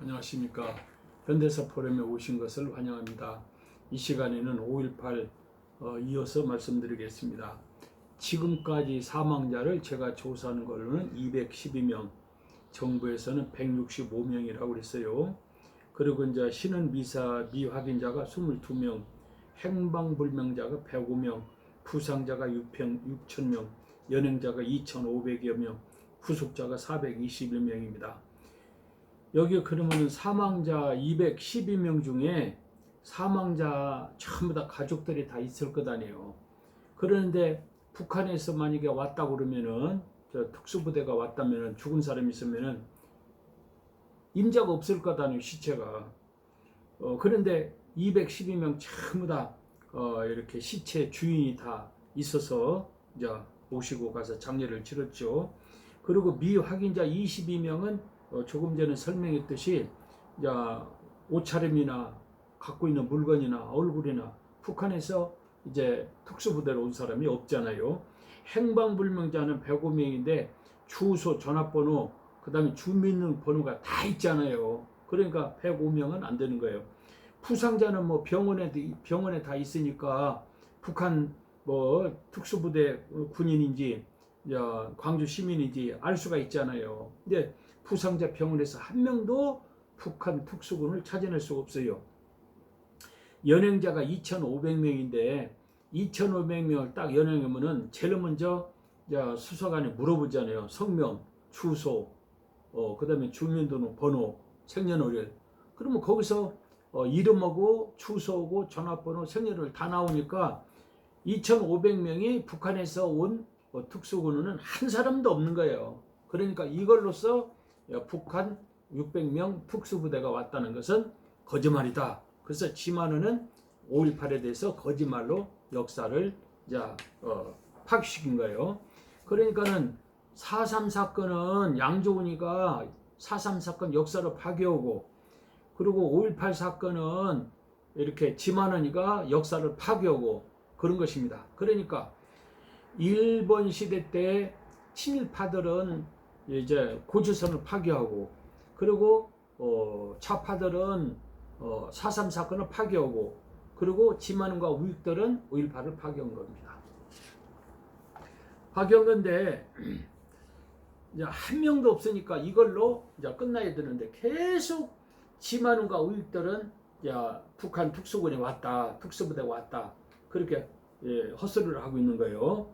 안녕하십니까. 현대사 포럼에 오신 것을 환영합니다. 이 시간에는 5.18 이어서 말씀드리겠습니다. 지금까지 사망자를 제가 조사하는 걸로는 212명, 정부에서는 165명이라고 그랬어요. 그리고 이제 신원 미확인자가 22명, 행방불명자가 105명, 부상자가 6,000명, 연행자가 2,500여 명, 후속자가 421명입니다. 여기 그러면 사망자 212명 중에 사망자 전부 다 가족들이 다 있을 것 아니에요. 그런데 북한에서 만약에 왔다 그러면은 특수부대가 왔다면은 죽은 사람이 있으면은 임자가 없을 것 아니에요, 시체가. 그런데 212명 전부 다 이렇게 시체 주인이 다 있어서 이제 모시고 가서 장례를 치렀죠. 그리고 미확인자 22명은 조금 전에 설명했듯이 옷차림이나 갖고 있는 물건이나 얼굴이나 북한에서 이제 특수부대로 온 사람이 없잖아요. 행방불명자는 105명인데 주소, 전화번호, 그 다음에 주민등록번호가 다 있잖아요. 그러니까 105명은 안 되는 거예요. 부상자는 뭐 병원에 다 있으니까 북한 뭐 특수부대 군인인지 광주 시민인지 알 수가 있잖아요. 근데 부상자 병원에서 한 명도 북한 특수군을 찾아낼 수가 없어요. 연행자가 2,500명인데 2,500명을 딱 연행하면은 제일 먼저 수사관이 물어보잖아요. 성명, 주소, 그 다음에 주민등록번호, 생년월일. 그러면 거기서 이름하고 주소하고 전화번호, 생년월일 다 나오니까 2,500명이 북한에서 온 특수군은 한 사람도 없는 거예요. 그러니까 이걸로써 북한 600명 특수부대가 왔다는 것은 거짓말이다. 그래서 지만은은 5.18에 대해서 거짓말로 역사를 파기시킨 거예요. 그러니까는 4.3 사건은 양조은이가 4.3 사건 역사를 파괴하고, 그리고 5.18 사건은 이렇게 지만은이가 역사를 파괴하고 그런 것입니다. 그러니까 일본 시대 때 친일파들은 이제 고조선을 파괴하고, 그리고 좌파들은 4.3 사건을 파괴하고, 그리고 지만은과 우익들은 5.18을 파괴한 겁니다. 파괴한 건데 이제 한 명도 없으니까 이걸로 이제 끝나야 되는데 계속 지만은과 우익들은 북한 특수군이 왔다, 특수부대가 왔다, 그렇게 헛소리를 하고 있는 거예요.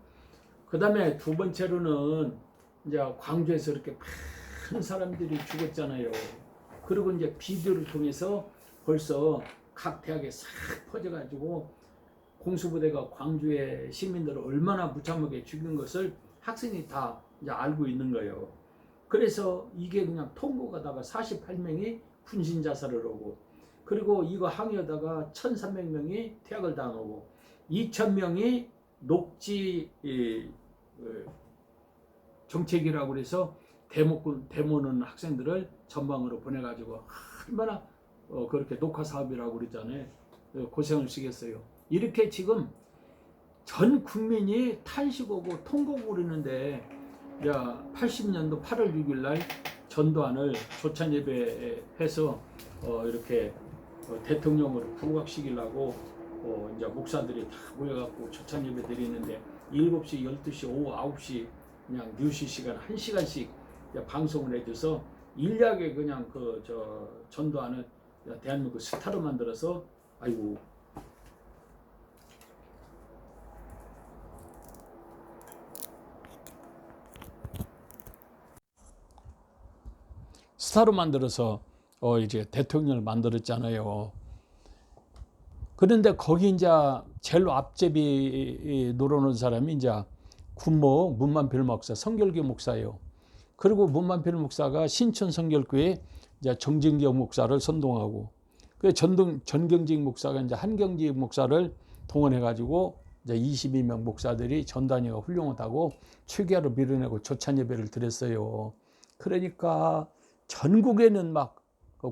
그 다음에 두 번째로는 이제 광주에서 이렇게 많은 사람들이 죽었잖아요. 그리고 이제 비디오를 통해서 벌써 각 대학에 싹 퍼져가지고 공수부대가 광주의 시민들을 얼마나 무참하게 죽인 것을 학생이 다 이제 알고 있는 거예요. 그래서 이게 그냥 통보가다가 48명이 분신 자살을 하고, 그리고 이거 항의하다가 1,300명이 퇴학을 당하고, 2,000명이 녹지 정책이라고 그래서 데모는 학생들을 전방으로 보내가지고 얼마나 그렇게 녹화 사업이라고 그러잖아요. 고생을 쓰겠어요. 이렇게 지금 전 국민이 탄식하고 통곡을 그러는데 80년도 8월 6일 날 전두환을 조찬 예배해서 이렇게 대통령으로 부각시키려고 이제 목사들이 다 모여갖고 조찬 예배 드리는데 7시, 12시, 오후 9시 그냥 뉴스 시간 1시간씩 방송을 해줘서 일약에 그냥 전두환을 대한민국 스타로 만들어서, 아이고, 스타로 만들어서 이제 대통령을 만들었잖아요. 그런데 거기 이제 제일 앞제비 노려놓은 사람이 이제 군목 문만필 목사, 성결교 목사예요. 그리고 문만필 목사가 신천 성결교회 이제 정진경 목사를 선동하고, 그 전경직 목사가 이제 한경직 목사를 동원해가지고 이제 22명 목사들이 전단위가 훌륭하다고 출가로 밀어내고 조찬 예배를 드렸어요. 그러니까 전국에는 막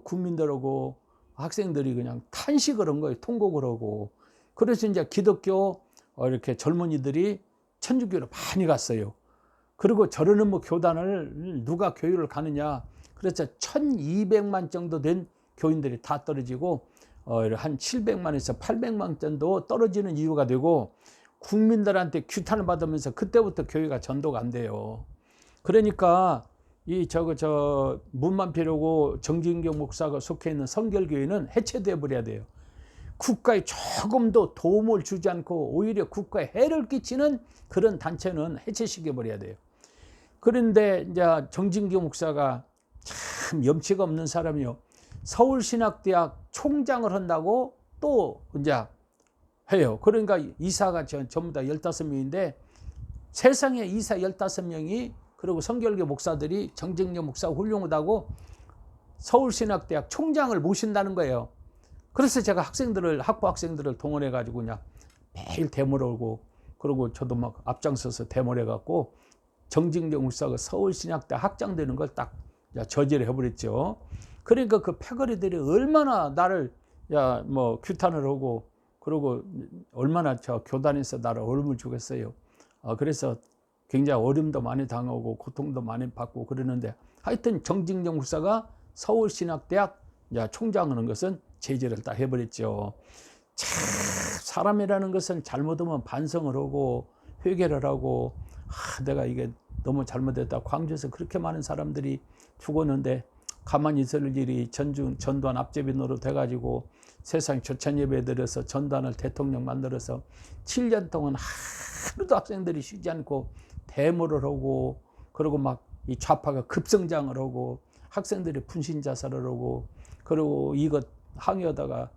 국민들하고 학생들이 그냥 탄식을 한 거예요. 통곡을 하고. 그래서 이제 기독교 이렇게 젊은이들이 천주교로 많이 갔어요. 그리고 저러는 뭐 교단을 누가 교회를 가느냐. 그래서 1200만 정도 된 교인들이 다 떨어지고 한 700만에서 800만 정도 떨어지는 이유가 되고, 국민들한테 규탄을 받으면서 그때부터 교회가 전도가 안 돼요. 그러니까 문만필하고 정진경 목사가 속해 있는 성결교회는 해체돼 버려야 돼요. 국가에 조금도 도움을 주지 않고 오히려 국가에 해를 끼치는 그런 단체는 해체시켜 버려야 돼요. 그런데 이제 정진경 목사가 참 염치가 없는 사람이요. 서울신학대학 총장을 한다고 또 이제 해요. 그러니까 이사가 전부 다 15명인데 세상에 이사 15명이, 그리고 성결교 목사들이 정진경 목사 훌륭하다고 서울신학대학 총장을 모신다는 거예요. 그래서 제가 학부 학생들을 동원해 가지고 그냥 매일 데모를 오고, 그리고 저도 막 앞장서서 데모를 해갖고 정진경 목사가 서울신학대 학장되는 걸 딱 저지를 해버렸죠. 그러니까 그 패거리들이 얼마나 나를 규탄을 하고, 그리고 얼마나 저 교단에서 나를 어려움을 주겠어요. 그래서 굉장히 어려움도 많이 당하고 고통도 많이 받고 그러는데, 하여튼 정진경 목사가 서울신학대학 총장하는 것은 제지를 다 해버렸죠. 참 사람이라는 것은 잘못하면 반성을 하고 회개를 하고, 내가 이게 너무 잘못했다. 광주에서 그렇게 많은 사람들이 죽었는데 가만히 있을 일이 전두환 앞제비 노릇 해가지고 세상 조찬 예배 드려서 전두환을 대통령 만들어서 7년 동안 하루도 학생들이 쉬지 않고 데모를 하고, 그리고 막 이 좌파가 급성장을 하고 학생들이 분신 자살을 하고, 그리고 이것 항의하다가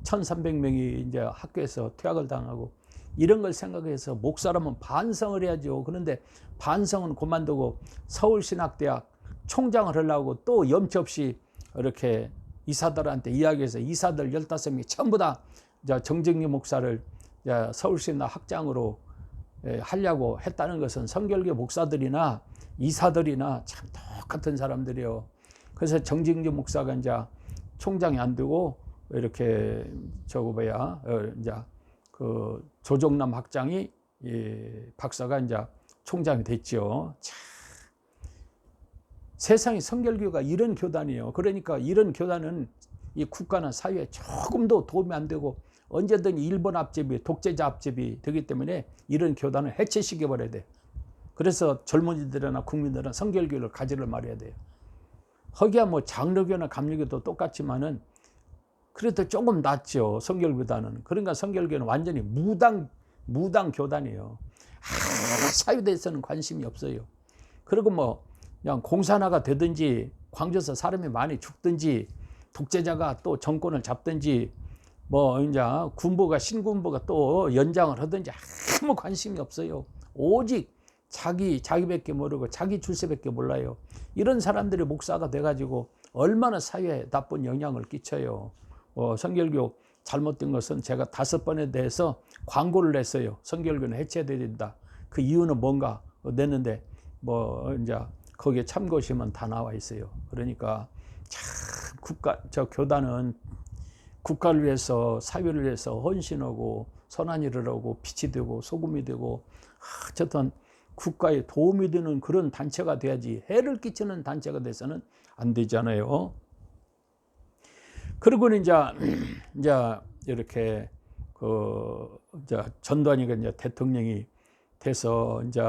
1300명이 이제 학교에서 퇴학을 당하고, 이런 걸 생각해서 목사라면 반성을 해야죠. 그런데 반성은 그만두고 서울신학대학 총장을 하려고 또 염치 없이 이렇게 이사들한테 이야기해서 이사들 15명이 전부 다 정진경 목사를 서울신학 학장으로 하려고 했다는 것은 성결교 목사들이나 이사들이나 참 똑같은 사람들이요. 그래서 정진경 목사가 이제 총장이 안 되고 이렇게 이제 그 조정남 학장이 박사가 이제 총장이 됐죠. 참, 세상에 성결교가 이런 교단이에요. 그러니까 이런 교단은 이 국가나 사회에 조금도 도움이 안 되고 언제든 일본 앞제비, 독재자 앞제비 되기 때문에 이런 교단을 해체시켜 버려야 돼. 그래서 젊은이들이나 국민들은 성결교를 가지를 말해야 돼요. 허기야 뭐 장로교나 감리교도 똑같지만은 그래도 조금 낫죠, 성결교단은. 그러니까 성결교는 완전히 무당 교단이에요. 사유에 대해서는 관심이 없어요. 그리고 뭐 그냥 공산화가 되든지 광주에서 사람이 많이 죽든지 독재자가 또 정권을 잡든지 뭐 이제 신군부가 또 연장을 하든지 아무 관심이 없어요. 오직 자기밖에 모르고 자기 출세밖에 몰라요. 이런 사람들이 목사가 돼가지고 얼마나 사회에 나쁜 영향을 끼쳐요. 성결교 잘못된 것은 제가 5번에 대해서 광고를 냈어요. 성결교는 해체돼야 된다. 그 이유는 뭔가 냈는데 이제 거기에 참고하시면 다 나와 있어요. 그러니까 참 교단은 국가를 위해서, 사회를 위해서 헌신하고 선한 일을 하고 빛이 되고 소금이 되고 어쨌든 국가에 도움이 되는 그런 단체가 돼야지, 해를 끼치는 단체가 돼서는 안 되잖아요. 그리고는 이제 이렇게 전두환이가 이제 대통령이 돼서 이제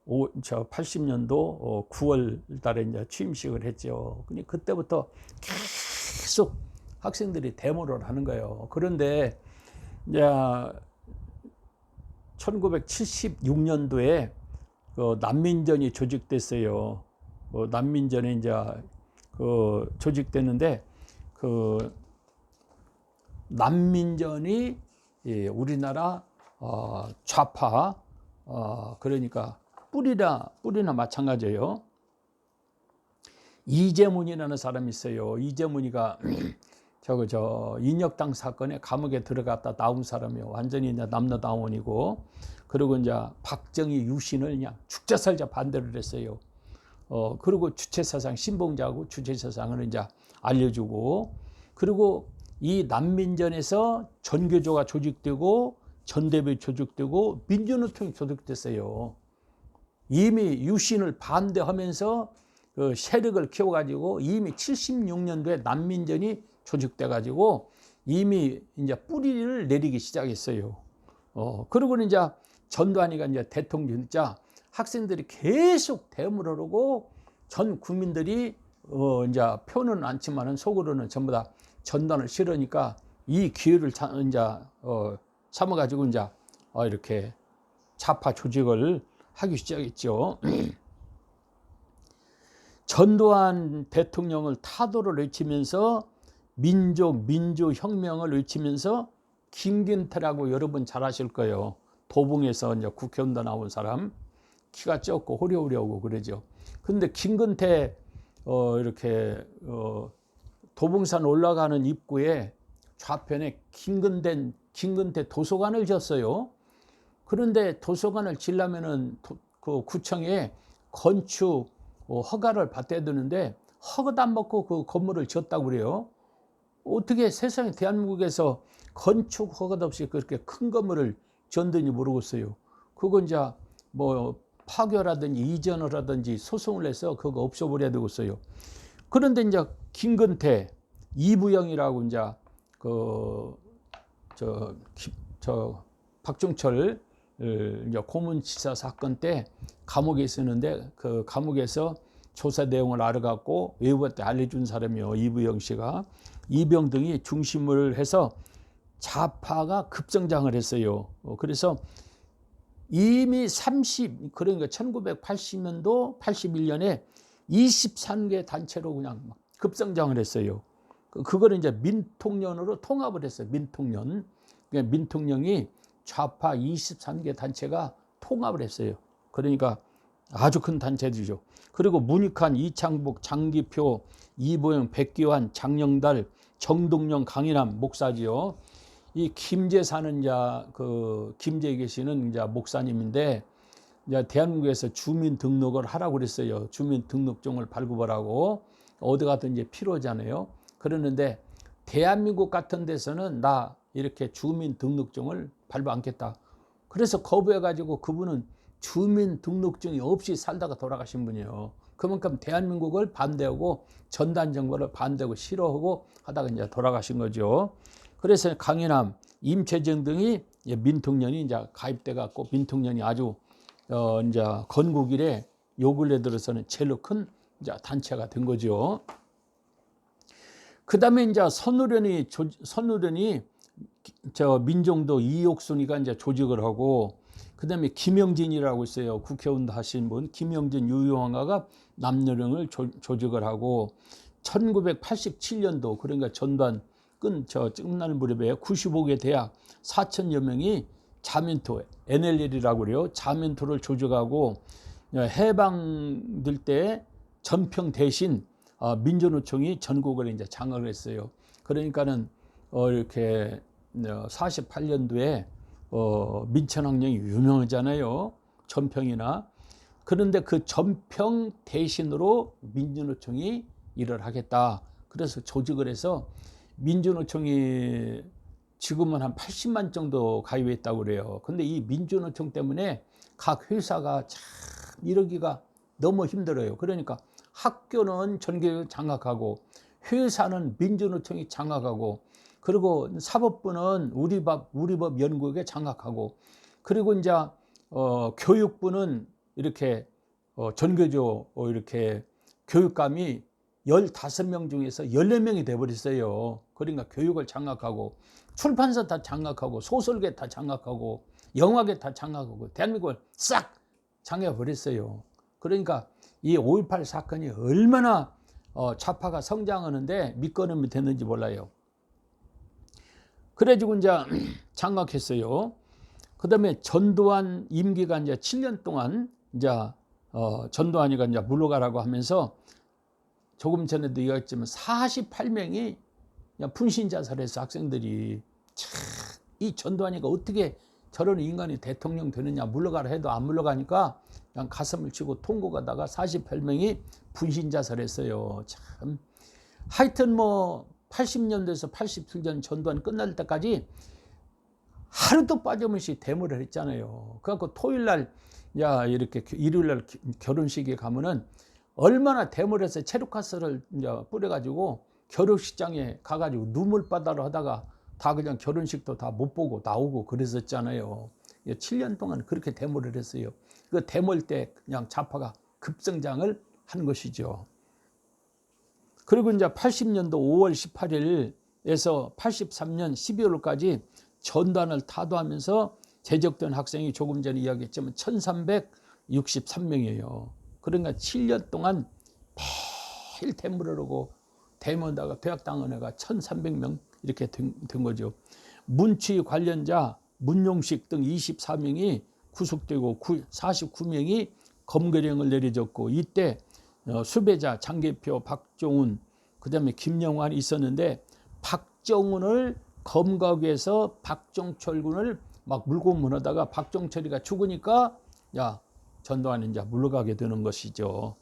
80년도 9월 달에 이제 취임식을 했죠. 그때부터 계속 학생들이 데모를 하는 거예요. 그런데 이제 1976년도에 난민전이 조직됐어요. 난민전에 이제 조직됐는데 난민전이 우리나라 좌파 그러니까 뿌리나 마찬가지예요. 이재문이라는 사람이 있어요. 이재문이가 인혁당 사건에 감옥에 들어갔다 나온 사람이요. 완전히 이제 남녀다원이고, 그리고 이제 박정희 유신을 그냥 죽자 살자 반대를 했어요. 그리고 주체사상, 신봉자하고 주체사상을 이제 알려주고, 그리고 이 난민전에서 전교조가 조직되고, 전대회 조직되고, 민주노총이 조직됐어요. 이미 유신을 반대하면서 그 세력을 키워가지고 이미 76년도에 난민전이 조직돼가지고 이미 이제 뿌리를 내리기 시작했어요. 그리고 이제 전두환이가 이제 대통령 자 학생들이 계속 대물을 하고 전 국민들이 이제 표는 않지만은 속으로는 전부 다 전두환을 싫으니까 이 기회를 삼아가지고 이제 이렇게 좌파 조직을 하기 시작했죠. 전두환 대통령을 타도를 외치면서 민주혁명을 외치면서 김근태라고 여러분 잘 아실 거예요. 도봉에서 이제 국회의원도 나온 사람, 키가 적고 호려호려하고 그러죠. 근데 김근태 이렇게 도봉산 올라가는 입구에 좌편에 김근태 도서관을 지었어요. 그런데 도서관을 지려면은 그 구청에 건축 허가를 받아야 되는데 허가도 안 받고 그 건물을 지었다고 그래요. 어떻게 세상에 대한민국에서 건축 허가도 없이 그렇게 큰 건물을 지었는지 모르겠어요. 그건 이제 뭐 파괴라든지 이전을 하든지 소송을 해서 그거 없애버려야 되겠어요. 그런데 이제 김근태, 이부영이라고 이제 박종철 이제 고문치사 사건 때 감옥에 있었는데 그 감옥에서 조사 내용을 알아갖고 외부한테 알려준 사람이요. 이부영 씨가. 이병등이 중심을 해서 좌파가 급성장을 했어요. 그래서 이미 그러니까 1980년도, 81년에 23개 단체로 그냥 급성장을 했어요. 그거를 이제 민통련으로 통합을 했어요. 민통련. 그러니까 민통령이 좌파 23개 단체가 통합을 했어요. 그러니까 아주 큰 단체들이죠. 그리고 문익환, 이창복, 장기표, 이보영, 백기환, 장영달, 정동영, 강인함 목사지요. 이 김제 사는 김제에 계시는 목사님인데 대한민국에서 주민 등록을 하라고 그랬어요. 주민 등록증을 발급하라고. 어디 가든 이제 필요하잖아요. 그러는데 대한민국 같은 데서는 나 이렇게 주민 등록증을 발부 않겠다. 그래서 거부해가지고 그분은 주민 등록증이 없이 살다가 돌아가신 분이에요. 그만큼 대한민국을 반대하고 전단 정부를 반대하고 싫어하고 하다가 이제 돌아가신 거죠. 그래서 강인함, 임채정 등이 민통련이 이제 가입돼 갖고 민통련이 아주 이제 건국 이래 요 근래 들어서는 제일 큰 이제 단체가 된 거죠. 그다음에 이제 선우련이 민정도 이옥순이가 이제 조직을 하고, 그다음에 김영진이라고 있어요. 국회의원도 하신 분, 김영진 유용화가 남녀령을 조직을 하고, 1987년도 그러니까 전두환 끝날 무렵에 95개 대학 4천여 명이 자민투, NLL이라고 그래요. 자민투를 조직하고 해방될 때 전평 대신 민주노총이 전국을 이제 장악을 했어요. 그러니까는 이렇게 48년도에 민천항령이 유명하잖아요. 전평이나. 그런데 그 전평 대신으로 민주노총이 일을 하겠다. 그래서 조직을 해서 민주노총이 지금은 한 80만 정도 가입했다고 그래요. 근데 이 민주노총 때문에 각 회사가 참 이러기가 너무 힘들어요. 그러니까 학교는 전교육을 장악하고, 회사는 민주노총이 장악하고, 그리고 사법부는 우리법 연구국에 장악하고, 그리고 이제 교육부는 이렇게 전교조 이렇게 교육감이 15명 중에서 14명이 돼버렸어요. 그러니까 교육을 장악하고, 출판사 다 장악하고, 소설계 다 장악하고, 영화계 다 장악하고, 대한민국을 싹 장악해버렸어요. 그러니까 이 5.18 사건이 얼마나 좌파가 성장하는데 밑거름이 됐는지 몰라요. 그래가지고 이제 장악했어요. 그 다음에 전두환 임기가 이제 7년 동안 이제 전두환이가 이제 물러가라고 하면서 조금 전에도 얘기했지만 48명이 분신자살해서 학생들이 이 전두환이가 어떻게 저런 인간이 대통령 되느냐, 물러가라 해도 안 물러가니까 그냥 가슴을 치고 통곡하다가 48명이 분신자살했어요. 참 하여튼 뭐 80년대에서 87년 전두환 끝날 때까지 하루도 빠짐없이 데모를 했잖아요. 그래갖고 토요일날 이렇게 일요일날 결혼식에 가면은 얼마나 대물에서 체류가스를 이제 뿌려가지고 결혼식장에 가가지고 눈물바다로 하다가 다 그냥 결혼식도 다 못 보고 나오고 그랬었잖아요. 7년 동안 그렇게 데모를 했어요. 그 데모일 때 그냥 좌파가 급성장을 한 것이죠. 그리고 이제 80년도 5월 18일에서 83년 12월까지 전단을 타도하면서 제적된 학생이 조금 전에 이야기했지만 1363명이에요. 그러니까 7년 동안 매일 데모를 하고 데모다가 퇴학당한 애가 1300명 이렇게 된 거죠. 문취 관련자 문용식 등 24명이 구속되고 49명이 검거령을 내려졌고, 이때 수배자 장계표, 박종훈, 그다음에 김영환이 있었는데, 박정훈을 검거하기 위해서 박정철 군을 막 물고 문하다가 박정철이가 죽으니까 야 전두환이 이제 물러가게 되는 것이죠.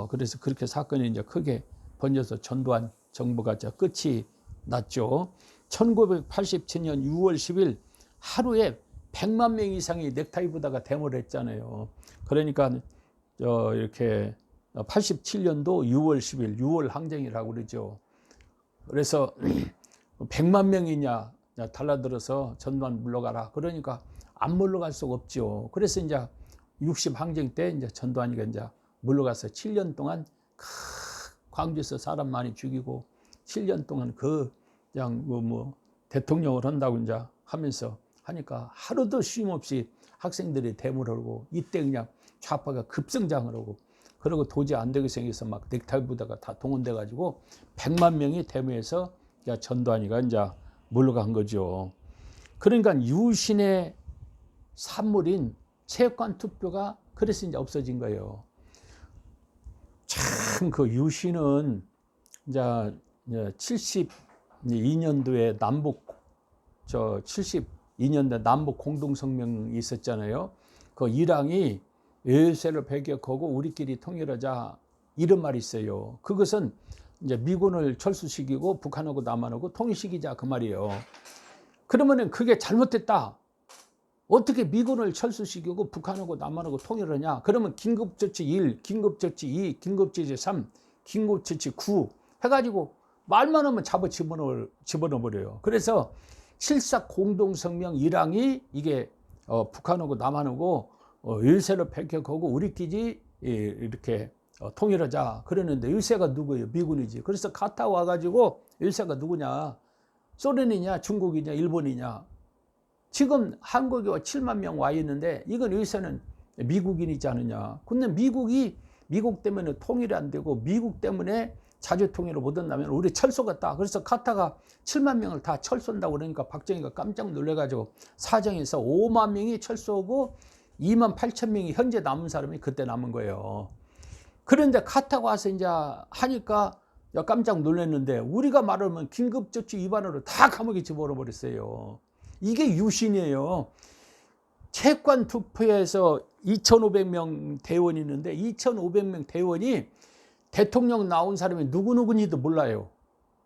그래서 그렇게 사건이 이제 크게 번져서 전두환 정부가 이제 끝이 났죠. 1987년 6월 10일 하루에 100만 명 이상이 넥타이보다가 데모를 했잖아요. 그러니까 이렇게 87년도 6월 10일 6월 항쟁이라고 그러죠. 그래서 100만 명이냐 달라들어서 전두환 물러가라. 그러니까 안 물러갈 수가 없죠. 그래서 이제 60 항쟁 때 이제 전두환이가 이제 물러가서 7년 동안 광주에서 사람 많이 죽이고 7년 동안 그냥 뭐 대통령을 한다고 이제 하면서 하니까 하루도 쉼 없이 학생들이 데모를 하고, 이때 그냥 좌파가 급성장을 하고, 그리고 도저히 안 되게 생겨서 막 넥타이부다가 다 동원돼 가지고 100만 명이 데모해서 전두환이가 이제 물러간 거죠. 그러니까 유신의 산물인 체육관 투표가 그래서 이제 없어진 거예요. 참 그 유신은 이제 72년도에 남북 72년도에 남북 공동성명이 있었잖아요. 그 일왕이 외세를 배격하고 우리끼리 통일하자 이런 말이 있어요. 그것은 이제 미군을 철수시키고 북한하고 남한하고 통일시키자 그 말이에요. 그러면은 그게 잘못됐다. 어떻게 미군을 철수시키고 북한하고 남한하고 통일하냐? 그러면 긴급조치 1, 긴급조치 2, 긴급조치 3, 긴급조치 9 해가지고 말만 하면 집어넣어버려요. 그래서 7.4 공동성명 1항이 이게 북한하고 남한하고 일세를 배격하고 우리끼리 이렇게 통일하자 그러는데, 일세가 누구예요? 미군이지. 그래서 갔다 와가지고 일세가 누구냐? 소련이냐? 중국이냐? 일본이냐? 지금 한국에 7만 명 와 있는데 이건 일세는 미국인이지 않느냐. 근데 미국 때문에 통일이 안 되고 미국 때문에 자주 통일을 못 한다면 우리 철수겠다. 그래서 카타가 7만 명을 다 철수한다고 그러니까 박정희가 깜짝 놀래가지고 사정에서 5만 명이 철수하고 2만 8천 명이 현재 남은 사람이 그때 남은 거예요. 그런데 카타가 와서 이제 하니까 깜짝 놀랐는데, 우리가 말하면 긴급조치 위반으로 다 감옥에 집어넣어 버렸어요. 이게 유신이에요. 채권 투표에서 2,500명 대원이 있는데 2,500명 대원이 대통령 나온 사람이 누구누구인지도 몰라요.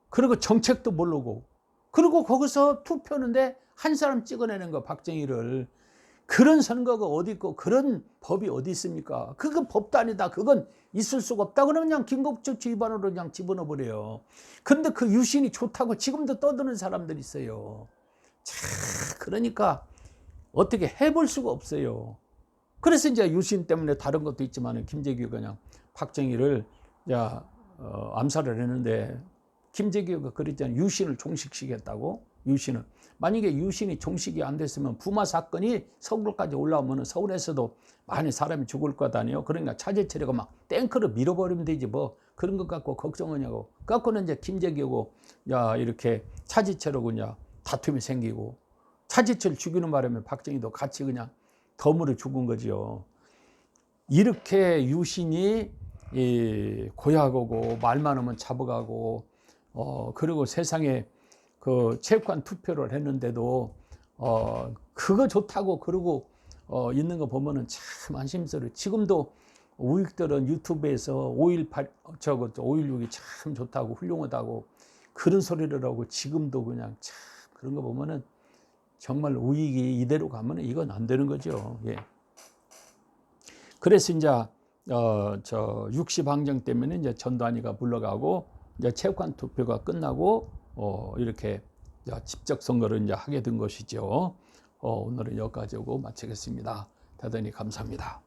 그리고 정책도 모르고, 그리고 거기서 투표하는데 한 사람 찍어내는 거, 박정희를. 그런 선거가 어디 있고 그런 법이 어디 있습니까? 그건 법도 아니다. 그건 있을 수가 없다. 그러면 그냥 긴급조치 위반으로 그냥 집어넣어 버려요. 근데 그 유신이 좋다고 지금도 떠드는 사람들이 있어요. 그러니까 어떻게 해볼 수가 없어요. 그래서 이제 유신 때문에 다른 것도 있지만 김재규가 그냥 박정희를 암살을 했는데, 김재규가 그랬잖아요. 유신을 종식시켰다고. 유신을 만약에 유신이 종식이 안 됐으면 부마 사건이 서울까지 올라오면 서울에서도 많이 사람이 죽을 것 아니에요. 그러니까 차제철이가 막 탱크로 밀어버리면 되지 뭐 그런 것 갖고 걱정하냐고. 갖고는 이제 김재규고 이렇게 차제철하고 그냥 다툼이 생기고, 차제철 죽이는 바람에 박정희도 같이 그냥 덤으로 죽은 거지요. 이렇게 유신이 고약하고 말만 하면 잡아가고 그리고 세상에 그 체육관 투표를 했는데도 그거 좋다고 그러고 있는 거 보면은 참 안심스러워요. 지금도 우익들은 유튜브에서 5.16이 참 좋다고 훌륭하다고 그런 소리를 하고, 지금도 그냥 참 그런 거 보면은 정말 우익이 이대로 가면 이건 안 되는 거죠. 예. 그래서 이제 60 항쟁 때문에 이제 전두환이가 물러가고 이제 체육관 투표가 끝나고 이렇게 직접 선거를 이제 하게 된 것이죠. 오늘은 여기까지 하고 마치겠습니다. 대단히 감사합니다.